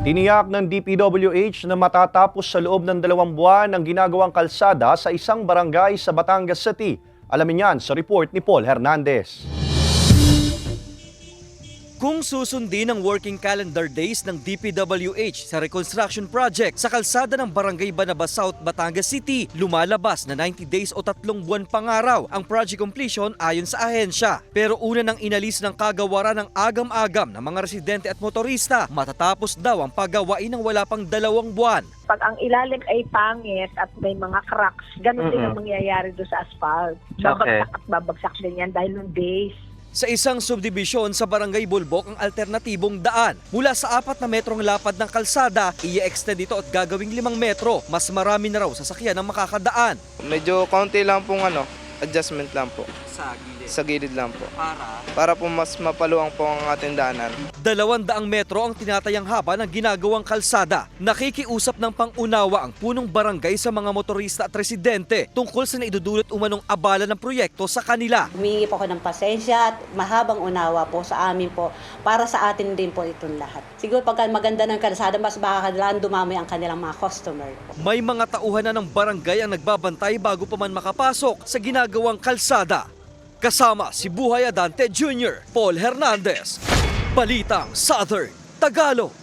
Tiniyak ng DPWH na matatapos sa loob ng 2 buwan ang ginagawang kalsada sa isang barangay sa Batangas City. Alamin yan sa report ni Paul Hernandez. Kung susundin ang working calendar days ng DPWH sa reconstruction project sa kalsada ng Barangay Banabas South, Batangas City, lumalabas na 90 days o 3 buwan pangaraw ang project completion ayon sa ahensya. Pero una nang inalis ng kagawaran ng agam-agam ng mga residente at motorista, matatapos daw ang paggawain ng wala pang 2 buwan. Pag ang ilalim ay pangit at may mga cracks, ganun din ang mangyayari doon sa asphalt. Babagsak at babagsak din yan dahil ng days. Sa isang subdibisyon sa Barangay Bulbok ang alternatibong daan. Mula sa 4 na metrong lapad ng kalsada, i-extend ito at gagawing 5 metro. Mas marami na raw sasakyan ang makakadaan. Medyo konti lang pong adjustment lang po. Sa gilid. Sa gilid lang po. Para Para po mas mapaluwang po ang ating daanan. 200 metro ang tinatayang haba ng ginagawang kalsada. Nakikiusap ng pangunawa ang punong barangay sa mga motorista at residente tungkol sa naidudulot umanong abala ng proyekto sa kanila. Humingi po ako ng pasensya at mahabang unawa po sa amin po para sa atin din po itong lahat. Siguro pagka maganda ng kalsada, mas makakadalaan dumami ang kanilang mga customer. May mga tauhan na ng barangay ang nagbabantay bago pa man makapasok sa ginagawang kalsada. Kasama si Buhay Adante Jr., Paul Hernandez, Balitang Southern Tagalog.